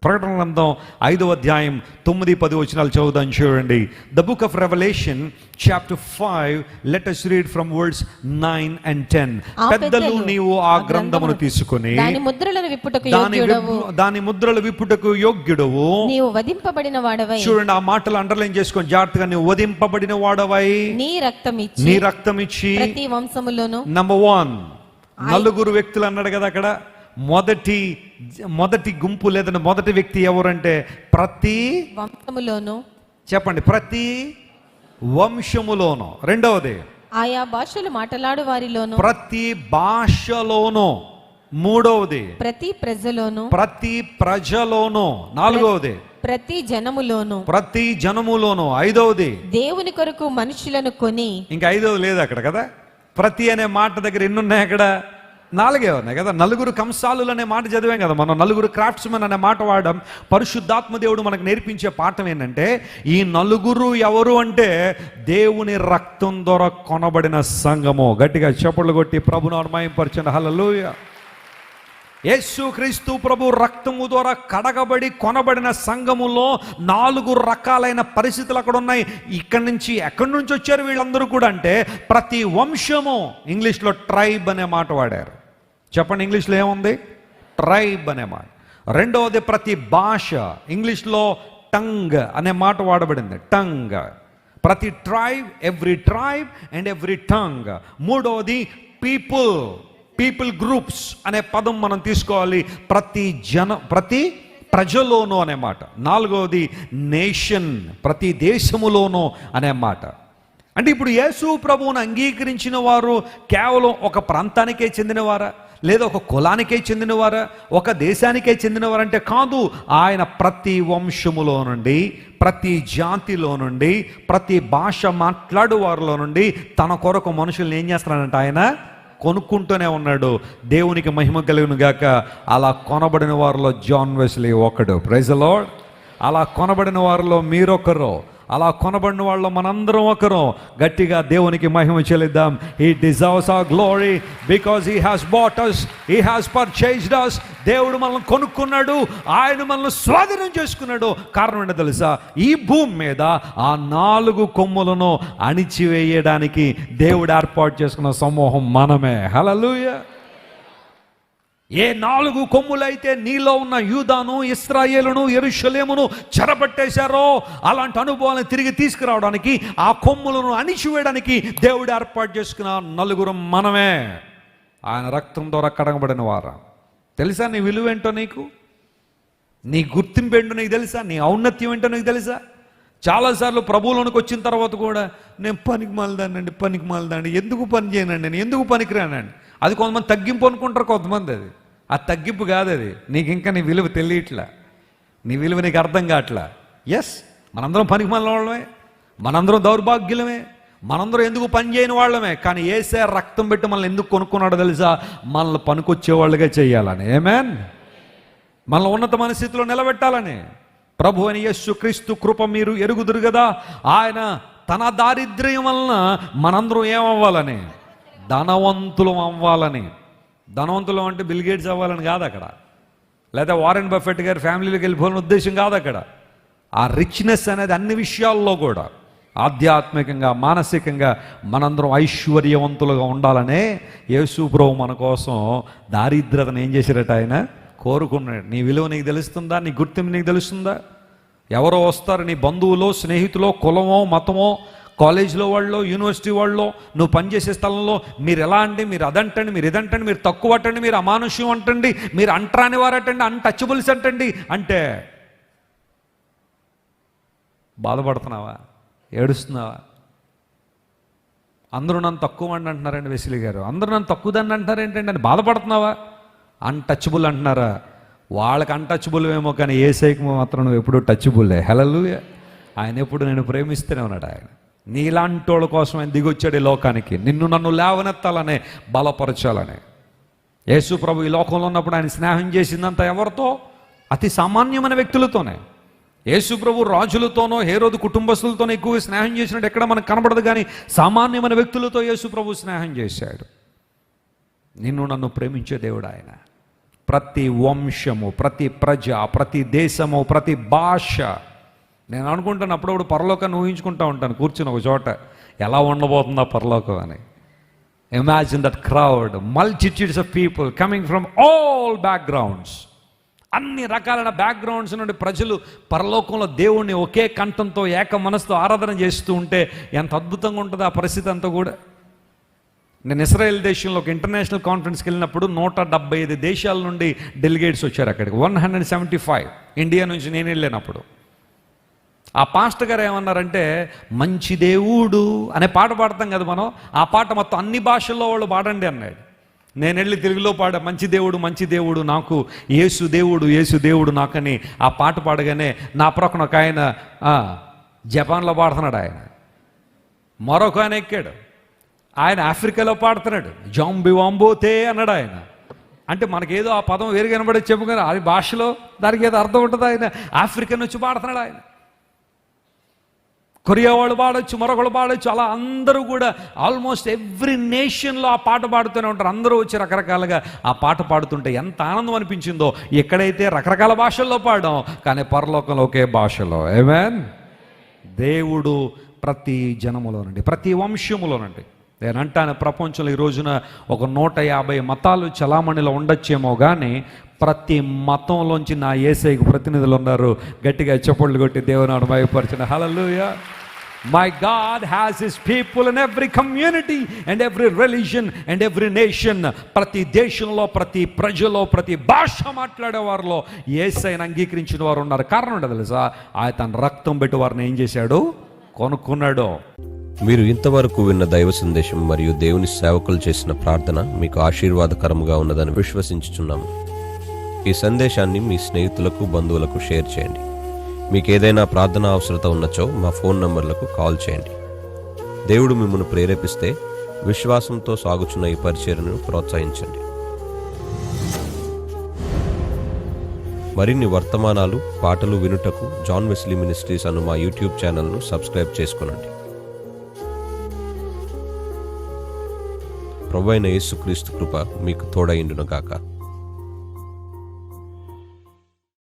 ప్రకటన గ్రంథం 5వ అధ్యాయం 9-10 వచనాలు చదువుదాం చూడండి. The book of Revelation chapter 5, let us read from verse 9 and 10. పెద్దలు నీవు ఆ గ్రంథమును తీసుకొని దాని ముద్రలు విప్పుటకు యోగ్యుడవు, నీవు వధింపబడిన వాడవై. చూడండి, ఆ మాటలు అండర్లైన్ చేసుకొని జాగ్రత్తగా, నీవు వధింపబడిన వాడవై, నీ రక్తం ఇచ్చి ప్రతి వంశములోను. నంబర్ 1, నలుగురు వ్యక్తులు అన్నాడు కదా అక్కడ. మొదటి గుంపు లేదంటే మొదటి వ్యక్తి ఎవరంటే ప్రతి వంశములోను. చెప్పండి, ప్రతి వంశములోను. రెండవది ఆయా భాషలు మాట్లాడు వారిలోను. ప్రతి భాషలోను. మూడవది ప్రతి ప్రజలోను. నాలుగవది ప్రతి జనములోను. ఐదవది దేవుని కొరకు మనుషులను కొని. ఇంకా ఐదవది లేదు అక్కడ కదా. ప్రతి అనే మాట దగ్గర ఎన్ని ఉన్నాయి అక్కడ? 4 ఉన్నాయి కదా. నలుగురు కంసాలు అనే మాట చదివాం కదా మనం. నలుగురు క్రాఫ్ట్స్మెన్ అనే మాట వాడడం. పరిశుద్ధాత్మ దేవుడు మనకు నేర్పించే పాఠం ఏంటంటే, ఈ నలుగురు ఎవరు అంటే దేవుని రక్తం ద్వారా కొనబడిన సంఘము. గట్టిగా చప్పట్లు కొట్టి ప్రభుని మహిమపరచండి. హల్లెలూయా. యేసు క్రీస్తు ప్రభు రక్తము ద్వారా కడగబడి కొనబడిన సంఘములో 4 రకాలైన పరిస్థితులు అక్కడ ఉన్నాయి. ఇక్కడి నుంచి ఎక్కడి నుంచి వచ్చారు వీళ్ళందరూ కూడా అంటే, ప్రతి వంశము. ఇంగ్లీష్లో ట్రైబ్ అనే మాట వాడారు. చెప్పండి, ఇంగ్లీష్లో ఏముంది? ట్రైబ్ అనే మాట. రెండవది ప్రతి భాష. ఇంగ్లీష్లో టంగ్ అనే మాట వాడబడింది. టంగ్. ప్రతి tribe, every tribe and every tongue. మూడవది పీపుల్ గ్రూప్స్ అనే పదం మనం తీసుకోవాలి. ప్రతి ప్రజలోనూ అనే మాట. నాలుగవది నేషన్, ప్రతి దేశములోనూ అనే మాట. అంటే ఇప్పుడు యేసు ప్రభువును అంగీకరించిన వారు కేవలం ఒక ప్రాంతానికే చెందినవారా, లేదా ఒక కులానికే చెందినవారా, ఒక దేశానికే చెందినవారంటే కాదు. ఆయన ప్రతి వంశములో నుండి, ప్రతి జాతిలో నుండి, ప్రతి భాష మాట్లాడు వారిలో నుండి తన కొరకు మనుషుల్ని ఏం చేస్తున్నాడంటే ఆయన కొనుక్కుంటూనే ఉన్నాడు. దేవునికి మహిమ కలుగును గాక. అలా కొనబడిన వారిలో జాన్ వెస్లీ ఒకడు. Praise the lord. అలా కొనబడిన వారిలో మీరొకరు. అలా కొనబడిన వాళ్ళలో మనందరం ఒకరు. గట్టిగా దేవునికి మహిమ చెల్లిద్దాం. He deserves our glory because he has bought us, he has purchased us. దేవుడు మనల్ని కొనుక్కున్నాడు, ఆయన మనల్ని స్వాధీనం చేసుకున్నాడు. కారణం ఏంటో తెలుసా? ఈ భూమి మీద ఆ 4 కొమ్ములను అణిచివేయడానికి దేవుడు ఏర్పాటు చేసుకున్న సమూహం మనమే. హల్లెలూయా. ఏ 4 కొమ్ములైతే నీలో ఉన్న యూదాను, ఇశ్రాయేలును, యెరూషలేమును చెరపట్టేశారో, అలాంటి అనుభవాలను తిరిగి తీసుకురావడానికి, ఆ కొమ్ములను అణిచివేయడానికి దేవుడు ఏర్పాటు చేసుకున్న 4 మనమే. ఆయన రక్తం ద్వారా కడగబడిన వారా. తెలుసా నీ విలువ ఏంటో? నీ గుర్తింపు ఏంటో నీకు తెలుసా? నీ ఔన్నత్యం ఏంటో నీకు తెలుసా? చాలాసార్లు ప్రభువులోనికి వచ్చిన తర్వాత కూడా నేను పనికి మాలదానండి, ఎందుకు పని చేయనండి, నేను ఎందుకు పనికిరానండి. అది కొంతమంది తగ్గింపు అనుకుంటారు, కొంతమంది అది తగ్గింపు కాదు. అది నీకు ఇంకా నీ విలువ తెలియట్లా, నీ విలువ నీకు అర్థం కావట్లా. ఎస్, మనందరం పనికి మాలిన వాళ్ళమే, మనందరం దౌర్భాగ్యులమే, మనందరం ఎందుకు పని చేయని వాళ్ళమే. కానీ యేసే రక్తం పెట్టి మనల్ని ఎందుకు కొనుక్కున్నాడో తెలుసా? మనల్ని పనికొచ్చే వాళ్ళుగా చేయాలని. ఆమేన్. మనల్ని ఉన్నతమైన స్థితిలో నిలబెట్టాలని. ప్రభు అని యేసు క్రీస్తు కృప మీరు ఎరుగుదురు కదా. ఆయన తన దారిద్ర్యం వలన మనందరం ఏమవ్వాలని? ధనవంతులం అవ్వాలని. ధనవంతులం అంటే బిల్ గేట్స్ అవ్వాలని కాదు అక్కడ, లేదా వారెన్ బఫెట్ గారి ఫ్యామిలీలోకి వెళ్ళిపోవాలని ఉద్దేశం కాదు అక్కడ. ఆ రిచ్నెస్ అనేది అన్ని విషయాల్లో కూడా ఆధ్యాత్మికంగా, మానసికంగా మనందరం ఐశ్వర్యవంతులుగా ఉండాలనే యేసు ప్రభు మన కోసం దారిద్రతను ఏం చేశారట? ఆయన కోరుకున్నాడు. నీ విలువ నీకు తెలుస్తుందా? నీ గుర్తింపు నీకు తెలుస్తుందా? ఎవరో వస్తారు, నీ బంధువులో, స్నేహితులో, కులమో, మతమో, కాలేజీలో వాళ్ళు, యూనివర్సిటీ వాళ్ళు, నువ్వు పనిచేసే స్థలంలో మీరు ఎలా అండి, మీరు అదంటండి, మీరు ఇదంటండి, మీరు తక్కువ అట్టండి, మీరు అమానుష్యం అంటండి, మీరు అంటరాని వారటండి, అన్టచబుల్స్ అంటండి అంటే బాధపడుతున్నావా? ఏడుస్తున్నావా? అందరూ నన్ను తక్కువ అండి అంటున్నారండి వెసిలి గారు, అందరూ నన్ను తక్కువదాన్ని అంటున్నారు ఏంటండి అని బాధపడుతున్నావా? అన్టచబుల్ అంటున్నారా? వాళ్ళకి అన్టచబుల్ ఏమో, కానీ యేసయ్యకి మాత్రం నువ్వు ఎప్పుడు టచబుల్లే. హల్లెలూయా. ఆయన ఎప్పుడు నేను ప్రేమిస్తూనే ఉన్నాడు. ఆయన నీలాంటి వాళ్ళ కోసం ఆయన దిగొచ్చాడు ఈ లోకానికి, నిన్ను నన్ను లేవనెత్తాలనే, బలపరచాలనే. యేసు ప్రభు ఈ లోకంలో ఉన్నప్పుడు ఆయన స్నేహం చేసిందంతా ఎవరితో? అతి సామాన్యమైన వ్యక్తులతోనే. యేసు ప్రభు రాజులతోనో, హేరోదు కుటుంబస్తులతోనో ఎక్కువగా స్నేహం చేసినట్టు ఎక్కడ మనకు కనబడదు, కానీ సామాన్యమైన వ్యక్తులతో యేసు ప్రభు స్నేహం చేశాడు. నిన్ను నన్ను ప్రేమించే దేవుడు ఆయన. ప్రతి వంశము, ప్రతి ప్రజ, ప్రతి దేశము, ప్రతి భాష. నేను అనుకుంటాను అప్పుడప్పుడు పరలోకాన్ని ఊహించుకుంటూ ఉంటాను కూర్చుని ఒక చోట, ఎలా ఉండబోతుందా పరలోకం అని. Imagine that crowd, multitudes of people coming from all backgrounds. అన్ని రకాలైన బ్యాక్గ్రౌండ్స్ నుండి ప్రజలు పరలోకంలో దేవుణ్ణి ఒకే కంఠంతో ఏక మనసుతో ఆరాధన చేస్తూ ఉంటే ఎంత అద్భుతంగా ఉంటుంది ఆ పరిస్థితి అంతా కూడా. నేను ఇస్రాయేల్ దేశంలో ఒక ఇంటర్నేషనల్ కాన్ఫరెన్స్కి వెళ్ళినప్పుడు 175 దేశాల నుండి డెలిగేట్స్ వచ్చారు అక్కడికి. 175 ఇండియా నుంచి నేను వెళ్ళినప్పుడు ఆ పాస్టర్ గారు ఏమన్నారంటే, మంచి దేవుడు అనే పాట పాడతాం కదా మనం, ఆ పాట మొత్తం అన్ని భాషల్లో వాళ్ళు పాడండి అన్నాడు. నేను వెళ్ళి తెలుగులో పాడా, మంచి దేవుడు మంచి దేవుడు నాకు యేసు దేవుడు యేసు దేవుడు నాకని ఆ పాట పాడగానే నా ప్రక్కన ఒక ఆయన జపాన్లో పాడుతున్నాడు, ఆయన మరొక ఆయన ఎక్కాడు, ఆయన ఆఫ్రికాలో పాడుతున్నాడు, జాంబి వాంబోతే అన్నాడు ఆయన. అంటే మనకేదో ఆ పదం వేరు కనబడే చెప్పుకొని అది భాషలో దానికి ఏదో అర్థం ఉంటుంది. ఆయన ఆఫ్రికా నుంచి పాడుతున్నాడు, ఆయన కొరియా వాళ్ళు పాడొచ్చు, మరొకళ్ళు పాడొచ్చు, అలా అందరూ కూడా ఆల్మోస్ట్ ఎవ్రీ నేషన్లో ఆ పాట పాడుతూనే ఉంటారు. అందరూ వచ్చి రకరకాలుగా ఆ పాట పాడుతుంటే ఎంత ఆనందం అనిపించిందో. ఎక్కడైతే రకరకాల భాషల్లో పాడాం, కానీ పరలోకంలో ఒకే భాషలో. ఆమేన్. దేవుడు ప్రతి జనములోనండి, ప్రతి వంశములోనండి. నేను అంటాను, ప్రపంచంలో ఈ రోజున ఒక 150 మతాలు చలామణిలో ఉండొచ్చేమో కానీ ప్రతి మతంలోంచి నా యేసయ్యకు ప్రతినిధులు ఉన్నారు. గట్టిగా చప్పట్లు కొట్టి దేవుని మహిమపరచిన. హల్లెలూయా. My God has his people in every community and every religion and every nation. ప్రతి దేశంలో, ప్రతి ప్రజలో, ప్రతి భాష మాట్లాడేవారిలో యేసయ్యను అంగీకరించిన వారు ఉన్నారు. కారణం ఏంటో తెలుసా? ఆయన తన రక్తం పెట్టి వారిని ఏం చేశాడు? కొనుక్కున్నాడు. మీరు ఇంతవరకు విన్న దైవ సందేశం మరియు దేవుని సేవకులు చేసిన ప్రార్థన మీకు ఆశీర్వాదకరముగా ఉన్నదని విశ్వసించుచున్నాము. ఈ సందేశాన్ని మీ స్నేహితులకు, బంధువులకు షేర్ చేయండి. మీకు ఏదైనా ప్రార్థన అవసరత ఉన్నచో మా ఫోన్ నంబర్లకు కాల్ చేయండి. దేవుడు మిమ్మల్ని ప్రేరేపిస్తే విశ్వాసంతో సాగుచున్న ఈ పరిచర్యను ప్రోత్సహించండి. మరిన్ని వర్తమానాలు, పాటలు వినుటకు జాన్ వెస్లీ మినిస్ట్రీస్ అను మా యూట్యూబ్ ఛానల్ను సబ్స్క్రైబ్ చేసుకొనండి. ప్రభువైన యేసుక్రీస్తు కృప మీకు తోడైండును గాక.